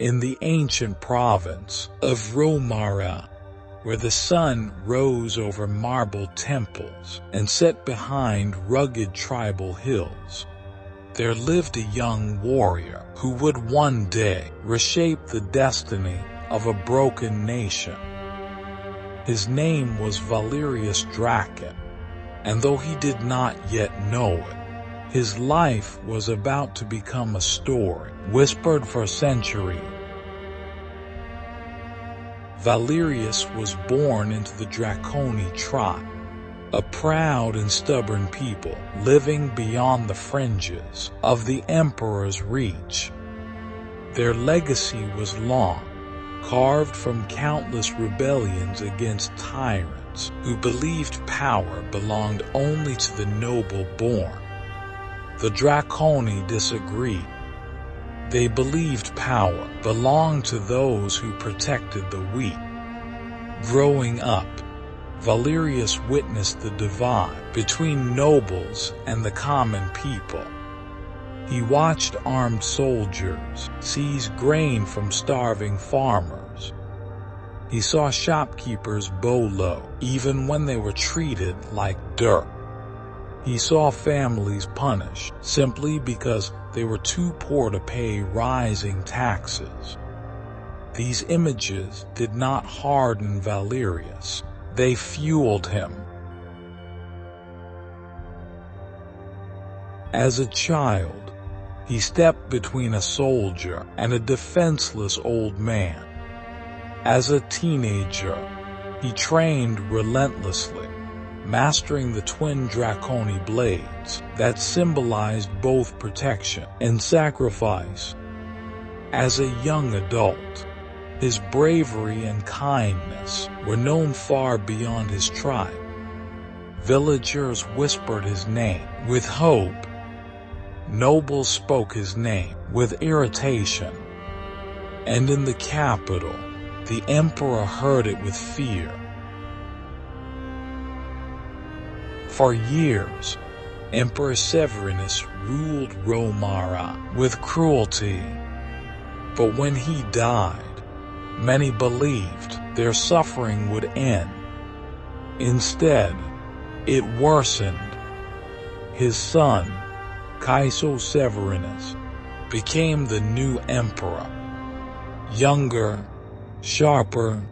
in the ancient province of Romara, where the sun rose over marble temples and set behind rugged tribal hills, there lived a young warrior who would one day reshape the destiny of a broken nation. His name was Valerius Draken, and though he did not yet know it, his life was about to become a story whispered for centuries. Valerius was born into the Draconi tribe, a proud and stubborn people living beyond the fringes of the emperor's reach. Their legacy was long, carved from countless rebellions against tyrants who believed power belonged only to the noble-born. The Draconi disagreed. They believed power belonged to those who protected the weak. Growing up, Valerius witnessed the divide between nobles and the common people. He watched armed soldiers seize grain from starving farmers. He saw shopkeepers bow low even when they were treated like dirt. He saw families punished simply because they were too poor to pay rising taxes. These images did not harden Valerius, they fueled him. As a child, he stepped between a soldier and a defenseless old man. As a teenager, he trained relentlessly, mastering the twin Draconi blades that symbolized both protection and sacrifice. As a young adult, his bravery and kindness were known far beyond his tribe. Villagers whispered his name with hope. Nobles spoke his name with irritation. And in the capital, the emperor heard it with fear. For years, Emperor Severinus ruled Romara with cruelty. But when he died, many believed their suffering would end. Instead, it worsened. His son, Caeso Severinus, became the new emperor. Younger, sharper,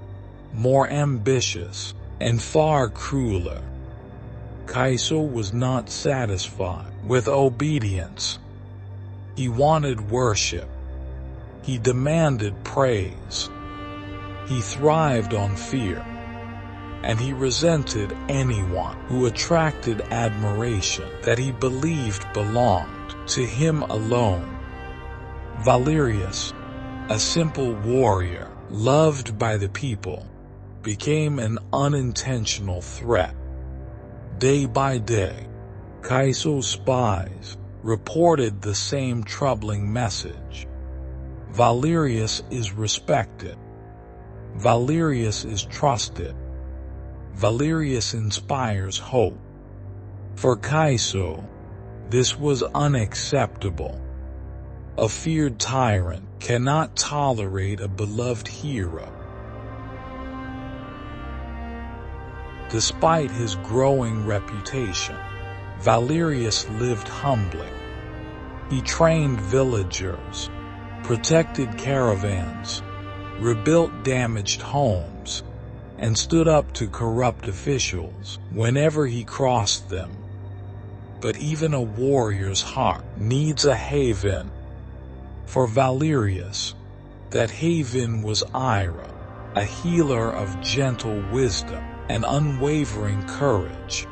more ambitious, and far crueler. Caeso was not satisfied with obedience. He wanted worship. He demanded praise. He thrived on fear, and he resented anyone who attracted admiration that he believed belonged to him alone. Valerius, a simple warrior loved by the people, became an unintentional threat. Day by day, Caeso's spies reported the same troubling message. Valerius is respected. Valerius is trusted. Valerius inspires hope. For Caeso, this was unacceptable. A feared tyrant cannot tolerate a beloved hero. Despite his growing reputation, Valerius lived humbly. He trained villagers, protected caravans, rebuilt damaged homes, and stood up to corrupt officials whenever he crossed them. But even a warrior's heart needs a haven. For Valerius, that haven was Ira, a healer of gentle wisdom and unwavering courage.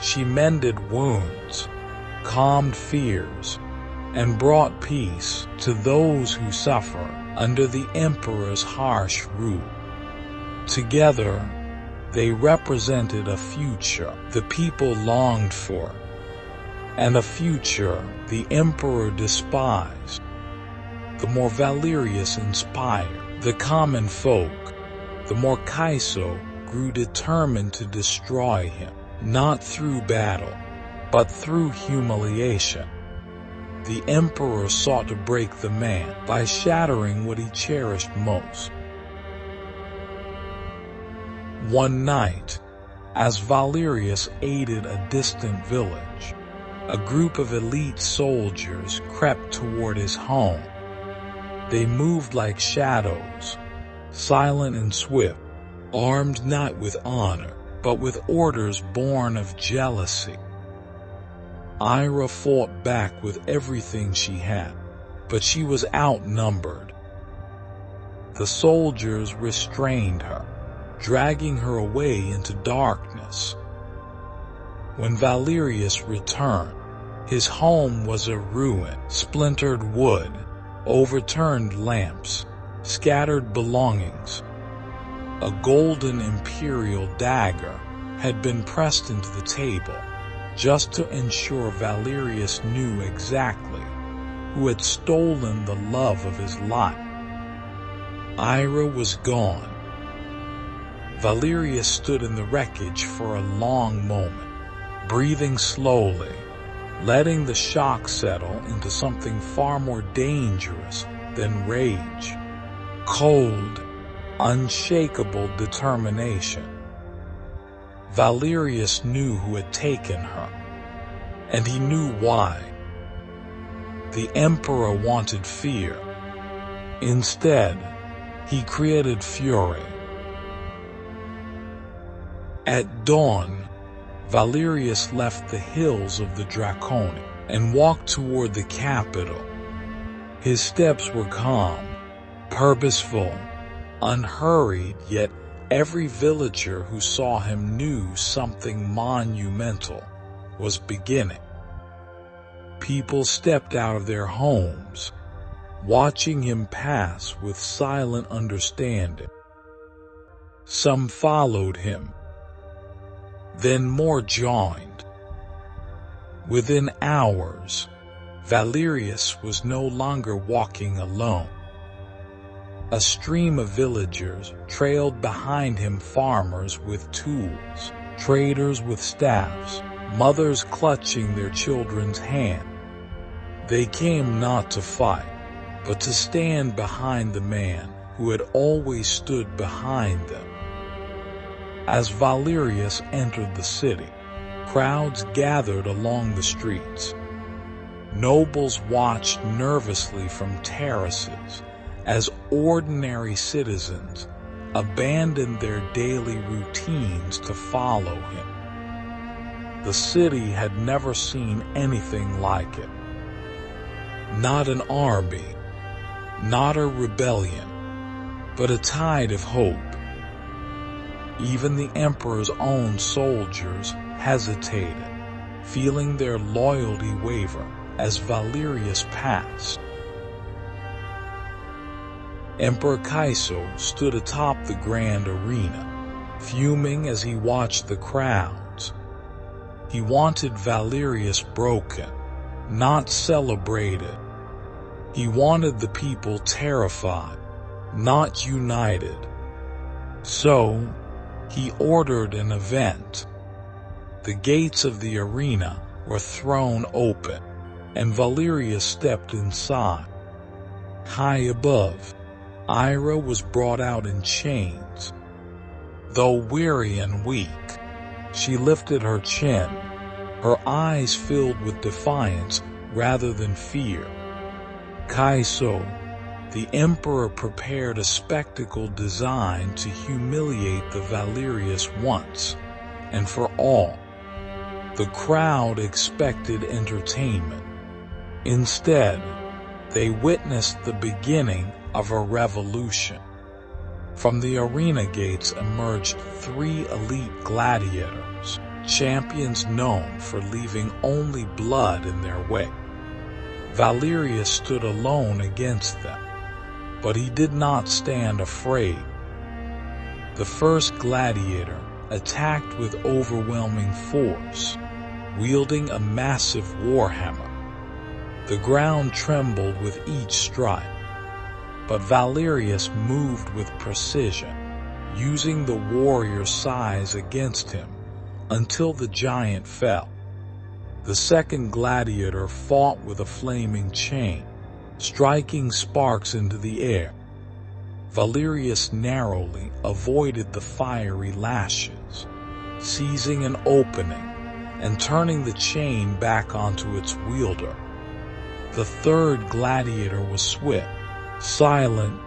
She mended wounds, calmed fears, and brought peace to those who suffer under the emperor's harsh rule. Together, they represented a future the people longed for, and a future the emperor despised. The more Valerius inspired the common folk, the more Caeso grew determined to destroy him, not through battle, but through humiliation. the emperor sought to break the man by shattering what he cherished most. One night, as Valerius aided a distant village, a group of elite soldiers crept toward his home. They moved like shadows, silent and swift, armed not with honor, but with orders born of jealousy. Ira fought back with everything she had, but she was outnumbered. The soldiers restrained her, dragging her away into darkness. When Valerius returned, his home was a ruin: splintered wood, overturned lamps, scattered belongings. A golden imperial dagger had been pressed into the table, just to ensure Valerius knew exactly who had stolen the love of his life. Ira was gone. Valerius stood in the wreckage for a long moment, breathing slowly, letting the shock settle into something far more dangerous than rage: cold, unshakable determination. Valerius knew who had taken her, and he knew why. The emperor wanted fear. Instead, he created fury. At dawn, Valerius left the hills of the Draconi and walked toward the capital. His steps were calm, purposeful, unhurried, yet every villager who saw him knew something monumental was beginning. People stepped out of their homes, watching him pass with silent understanding. Some followed him, then more joined. Within hours, Valerius was no longer walking alone. A stream of villagers trailed behind him: farmers with tools, traders with staffs, mothers clutching their children's hand. They came not to fight, but to stand behind the man who had always stood behind them. As Valerius entered the city, crowds gathered along the streets. Nobles watched nervously from terraces as ordinary citizens abandoned their daily routines to follow him. The city had never seen anything like it. Not an army, not a rebellion, but a tide of hope. Even the emperor's own soldiers hesitated, feeling their loyalty waver as Valerius passed. Emperor Kaiso stood atop the grand arena, fuming as he watched the crowds. He wanted Valerius broken, not celebrated. He wanted the people terrified, not united. So, he ordered an event. The gates of the arena were thrown open, and Valerius stepped inside. High above, Ira was brought out in chains. Though weary and weak, she lifted her chin, her eyes filled with defiance rather than fear. Kaiso, the emperor, prepared a spectacle designed to humiliate the Valerius once and for all. The crowd expected entertainment. Instead, they witnessed the beginning of a revolution. From the arena gates emerged 3 elite gladiators, champions known for leaving only blood in their wake. Valerius stood alone against them, but he did not stand afraid. The first gladiator attacked with overwhelming force, wielding a massive warhammer. The ground trembled with each strike, but Valerius moved with precision, using the warrior's size against him until the giant fell. The second gladiator fought with a flaming chain, striking sparks into the air. Valerius narrowly avoided the fiery lashes, seizing an opening and turning the chain back onto its wielder. The third gladiator was swift, silent,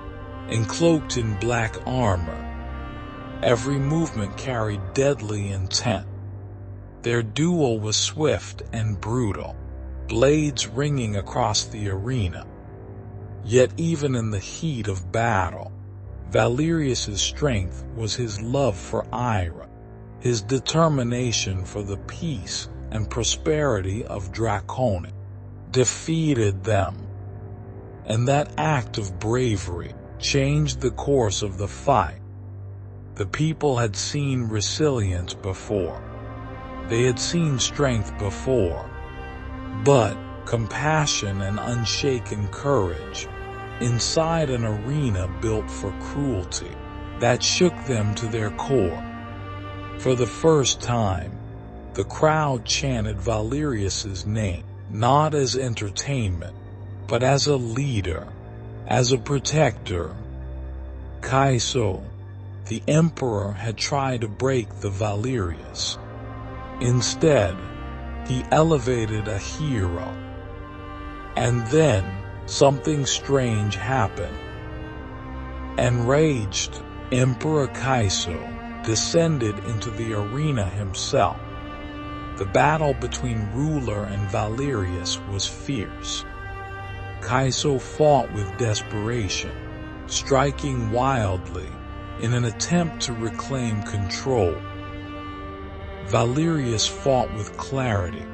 and cloaked in black armor. Every movement carried deadly intent. Their duel was swift and brutal, blades ringing across the arena. Yet even in the heat of battle, Valerius's strength was his love for Ira, his determination for the peace and prosperity of Draconia defeated them. And that act of bravery changed the course of the fight. The people had seen resilience before. They had seen strength before. But compassion and unshaken courage inside an arena built for cruelty that shook them to their core. For the first time, the crowd chanted Valerius's name, not as entertainment, but as a leader, as a protector. Caeso, the emperor, had tried to break the Valerius. Instead, he elevated a hero. And then, something strange happened. Enraged, Emperor Caeso descended into the arena himself. The battle between ruler and Valerius was fierce. Caeso fought with desperation, striking wildly in an attempt to reclaim control. Valerius fought with clarity,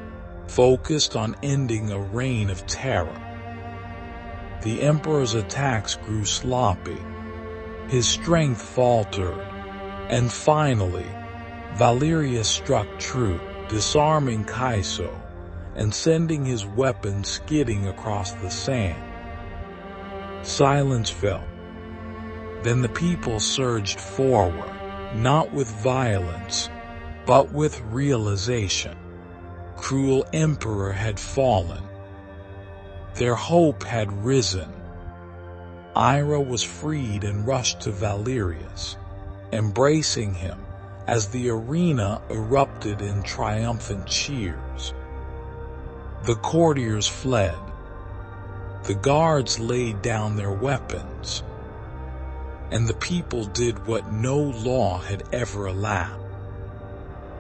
focused on ending a reign of terror. The emperor's attacks grew sloppy. His strength faltered, and finally, Valerius struck true, disarming Caeso and sending his weapon skidding across the sand. Silence fell. Then the people surged forward, not with violence, but with realization. Cruel emperor had fallen. Their hope had risen. Ira was freed and rushed to Valerius, embracing him as the arena erupted in triumphant cheers. The courtiers fled. The guards laid down their weapons. And the people did what no law had ever allowed.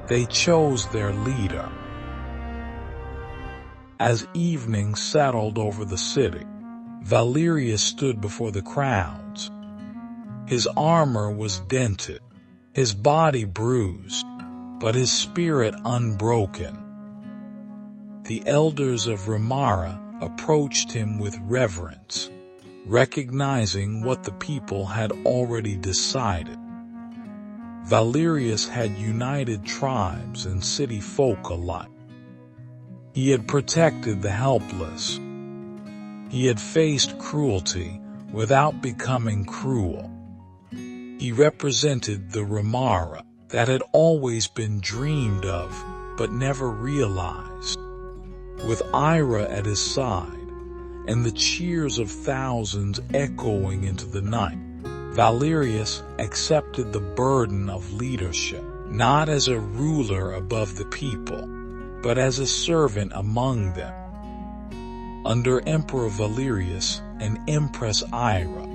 They chose their leader. As evening settled over the city, Valerius stood before the crowds. His armor was dented, his body bruised, but his spirit unbroken. The elders of Ramara approached him with reverence, recognizing what the people had already decided. Valerius had united tribes and city folk alike. He had protected the helpless. He had faced cruelty without becoming cruel. He represented the Ramara that had always been dreamed of but never realized. With Ira at his side and the cheers of thousands echoing into the night, Valerius accepted the burden of leadership, not as a ruler above the people, but as a servant among them. Under Emperor Valerius and Empress Ira,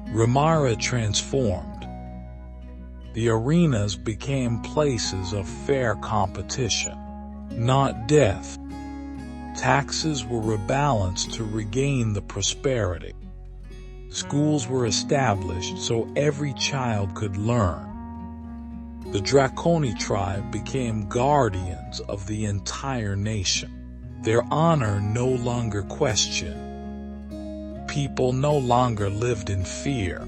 Ramara transformed. The arenas became places of fair competition, not death. Taxes were rebalanced to regain the prosperity. Schools were established so every child could learn. The Draconi tribe became guardians of the entire nation. Their honor no longer questioned. People no longer lived in fear.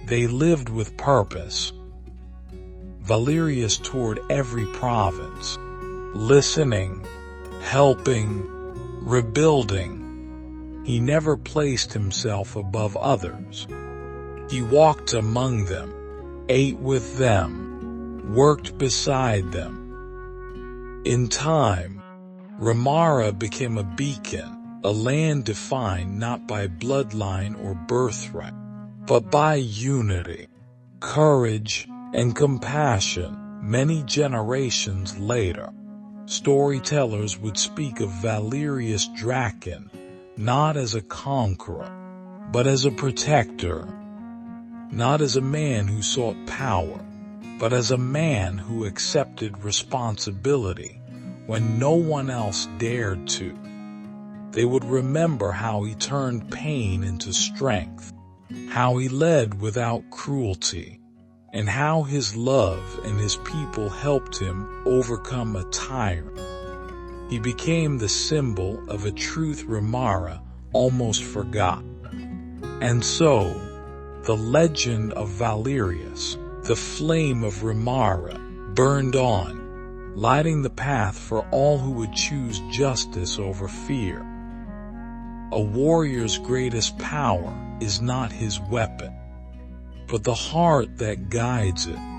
They lived with purpose. Valerius toured every province, listening, helping, rebuilding. He never placed himself above others. He walked among them, ate with them, worked beside them. In time, Ramara became a beacon, a land defined not by bloodline or birthright, but by unity, courage, and compassion. Many generations later, storytellers would speak of Valerius Draken not as a conqueror, but as a protector, not as a man who sought power, but as a man who accepted responsibility when no one else dared to. They would remember how he turned pain into strength, how he led without cruelty, and how his love and his people helped him overcome a tyrant. He became the symbol of a truth Ramara almost forgot. And so, the legend of Valerius, the flame of Ramara, burned on, lighting the path for all who would choose justice over fear. A warrior's greatest power is not his weapon, but the heart that guides it.